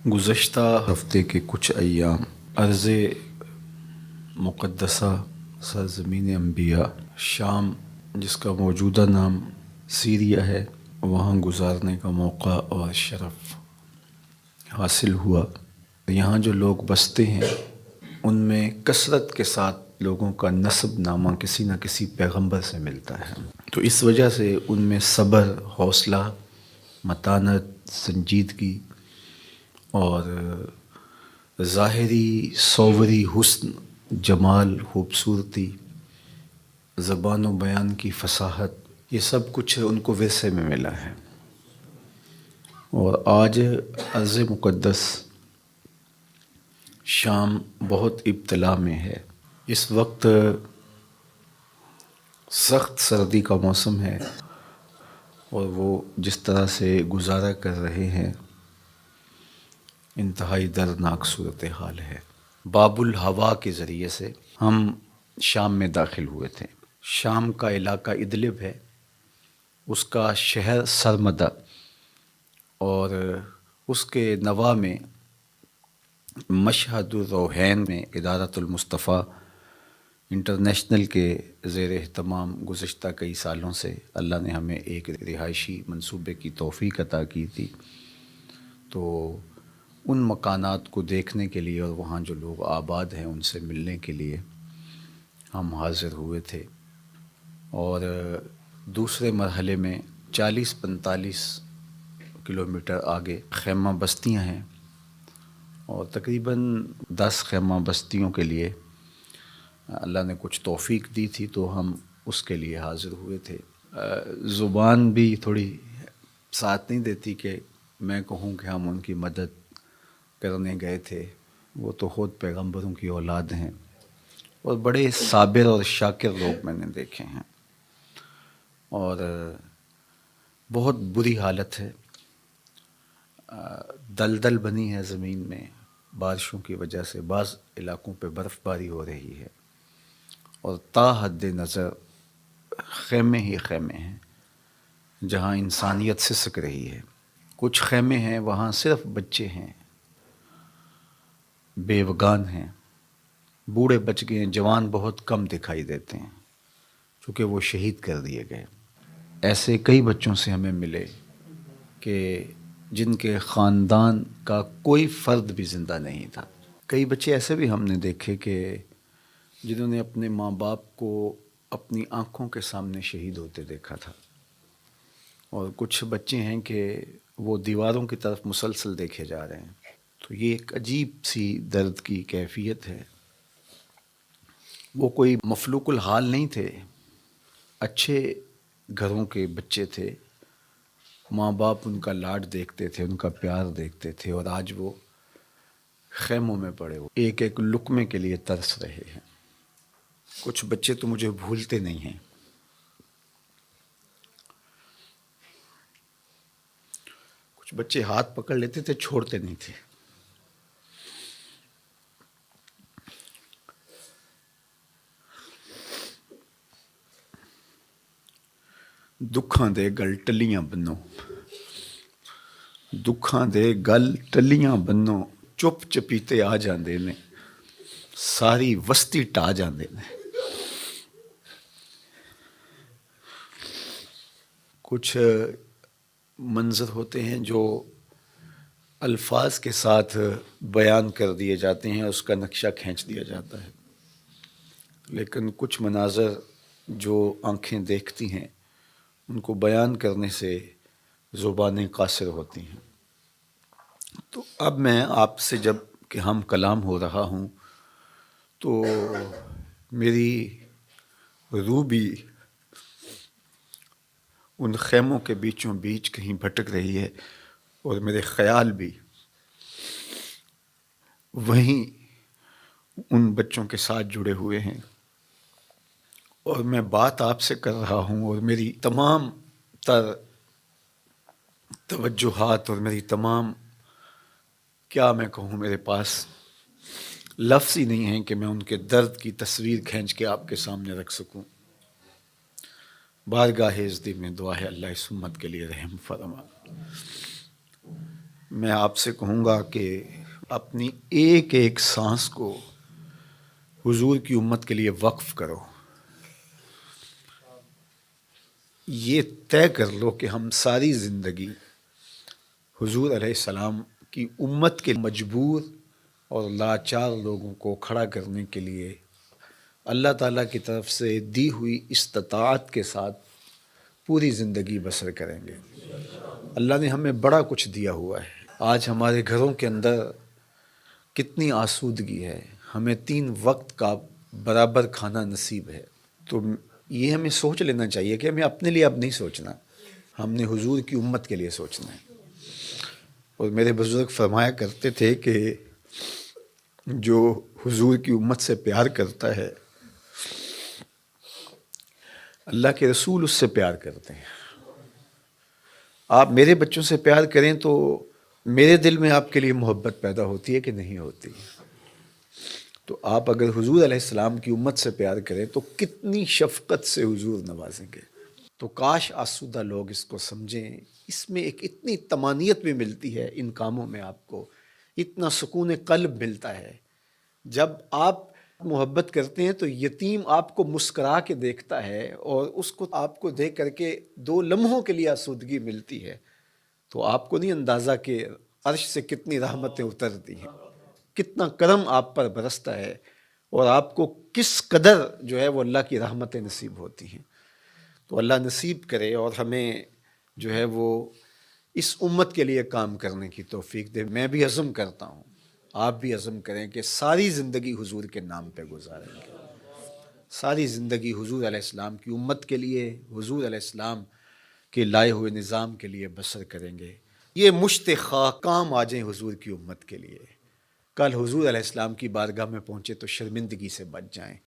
گزشتہ ہفتے کے کچھ ایام ارض مقدسہ سرزمین انبیاء شام، جس کا موجودہ نام سیریا ہے، وہاں گزارنے کا موقع اور شرف حاصل ہوا۔ یہاں جو لوگ بستے ہیں ان میں کثرت کے ساتھ لوگوں کا نسب نامہ کسی نہ کسی پیغمبر سے ملتا ہے، تو اس وجہ سے ان میں صبر، حوصلہ، متانت، سنجیدگی اور ظاہری صوری حسن، جمال، خوبصورتی، زبان و بیان کی فصاحت، یہ سب کچھ ان کو ورثے میں ملا ہے۔ اور آج ارض مقدس شام بہت ابتلا میں ہے۔ اس وقت سخت سردی کا موسم ہے اور وہ جس طرح سے گزارا کر رہے ہیں انتہائی دردناک صورتحال ہے۔ باب الہوا کے ذریعے سے ہم شام میں داخل ہوئے تھے۔ شام کا علاقہ ادلب ہے، اس کا شہر سرمدہ اور اس کے نواح میں مشہد الروحین میں ادارۃ المصطفیٰ انٹرنیشنل کے زیر اہتمام گزشتہ کئی سالوں سے اللہ نے ہمیں ایک رہائشی منصوبے کی توفیق عطا کی تھی، تو ان مکانات کو دیکھنے کے لیے اور وہاں جو لوگ آباد ہیں ان سے ملنے کے لیے ہم حاضر ہوئے تھے۔ اور دوسرے مرحلے میں 40-45 کلومیٹر آگے خیمہ بستیاں ہیں، اور تقریباً 10 خیمہ بستیوں کے لیے اللہ نے کچھ توفیق دی تھی، تو ہم اس کے لیے حاضر ہوئے تھے۔ زبان بھی تھوڑی ساتھ نہیں دیتی کہ میں کہوں کہ ہم ان کی مدد کرنے گئے تھے، وہ تو خود پیغمبروں کی اولاد ہیں اور بڑے صابر اور شاکر لوگ میں نے دیکھے ہیں، اور بہت بری حالت ہے۔ دلدل بنی ہے زمین میں بارشوں کی وجہ سے، بعض علاقوں پہ برف باری ہو رہی ہے، اور تا حد نظر خیمے ہی خیمے ہیں جہاں انسانیت سسک رہی ہے۔ کچھ خیمے ہیں وہاں صرف بچے ہیں، بیوگان ہیں، بوڑھے بچ گئے ہیں، جوان بہت کم دکھائی دیتے ہیں چونکہ وہ شہید کر دیے گئے۔ ایسے کئی بچوں سے ہمیں ملے کہ جن کے خاندان کا کوئی فرد بھی زندہ نہیں تھا۔ کئی بچے ایسے بھی ہم نے دیکھے کہ جنہوں نے اپنے ماں باپ کو اپنی آنکھوں کے سامنے شہید ہوتے دیکھا تھا، اور کچھ بچے ہیں کہ وہ دیواروں کی طرف مسلسل دیکھے جا رہے ہیں۔ تو یہ ایک عجیب سی درد کی کیفیت ہے۔ وہ کوئی مفلوق الحال نہیں تھے، اچھے گھروں کے بچے تھے، ماں باپ ان کا لاڈ دیکھتے تھے، ان کا پیار دیکھتے تھے، اور آج وہ خیموں میں پڑے ہوئے ایک ایک لقمے کے لیے ترس رہے ہیں۔ کچھ بچے تو مجھے بھولتے نہیں ہیں۔ کچھ بچے ہاتھ پکڑ لیتے تھے، چھوڑتے نہیں تھے۔ دکھاں دے گل ٹلیاں بنو، دکھاں دے گل ٹلیاں بنو، چپ چپیتے آ جاندے نے، ساری وستی ٹا جاندے نے۔ کچھ منظر ہوتے ہیں جو الفاظ کے ساتھ بیان کر دیے جاتے ہیں، اس کا نقشہ کھینچ دیا جاتا ہے، لیکن کچھ مناظر جو آنکھیں دیکھتی ہیں ان کو بیان کرنے سے زبانیں قاصر ہوتی ہیں۔ تو اب میں آپ سے جب کہ ہم کلام ہو رہا ہوں تو میری روح بھی ان خیموں کے بیچوں بیچ کہیں بھٹک رہی ہے، اور میرے خیال بھی وہیں ان بچوں کے ساتھ جڑے ہوئے ہیں، اور میں بات آپ سے کر رہا ہوں، اور میری تمام تر توجہات اور میری تمام، کیا میں کہوں، میرے پاس لفظ ہی نہیں ہیں کہ میں ان کے درد کی تصویر کھینچ کے آپ کے سامنے رکھ سکوں۔ بارگاہ عزت میں دعا ہے اللہ اس امت کے لیے رحم فرما۔ میں آپ سے کہوں گا کہ اپنی ایک ایک سانس کو حضور کی امت کے لیے وقف کرو. یہ طے کر لو کہ ہم ساری زندگی حضور علیہ السلام کی امت کے مجبور اور لاچار لوگوں کو کھڑا کرنے کے لیے اللہ تعالیٰ کی طرف سے دی ہوئی استطاعت کے ساتھ پوری زندگی بسر کریں گے. اللہ نے ہمیں بڑا کچھ دیا ہوا ہے. آج ہمارے گھروں کے اندر کتنی آسودگی ہے. ہمیں 3 وقت کا برابر کھانا نصیب ہے. تو یہ ہمیں سوچ لینا چاہیے کہ ہمیں اپنے لیے اب نہیں سوچنا، ہم نے حضور کی امت کے لیے سوچنا ہے. اور میرے بزرگ فرمایا کرتے تھے کہ جو حضور کی امت سے پیار کرتا ہے اللہ کے رسول اس سے پیار کرتے ہیں. آپ میرے بچوں سے پیار کریں تو میرے دل میں آپ کے لیے محبت پیدا ہوتی ہے کہ نہیں ہوتی؟ تو آپ اگر حضور علیہ السلام کی امت سے پیار کریں تو کتنی شفقت سے حضور نوازیں گے. تو کاش آسودہ لوگ اس کو سمجھیں. اس میں ایک اتنی طمانیت بھی ملتی ہے، ان کاموں میں آپ کو اتنا سکون قلب ملتا ہے. جب آپ محبت کرتے ہیں تو یتیم آپ کو مسکرا کے دیکھتا ہے اور اس کو آپ کو دیکھ کر کے 2 لمحوں کے لیے آسودگی ملتی ہے. تو آپ کو نہیں اندازہ کہ عرش سے کتنی رحمتیں اترتی ہیں، کتنا کرم آپ پر برستا ہے اور آپ کو کس قدر جو ہے وہ اللہ کی رحمتیں نصیب ہوتی ہیں. تو اللہ نصیب کرے اور ہمیں جو ہے وہ اس امت کے لیے کام کرنے کی توفیق دے. میں بھی عزم کرتا ہوں، آپ بھی عزم کریں کہ ساری زندگی حضور کے نام پہ گزاریں گے. ساری زندگی حضور علیہ السلام کی امت کے لیے، حضور علیہ السلام کے لائے ہوئے نظام کے لیے بسر کریں گے. یہ مشت خاک کام آ جائیں حضور کی امت کے لیے. کل حضور علیہ السلام کی بارگاہ میں پہنچے تو شرمندگی سے بچ جائیں.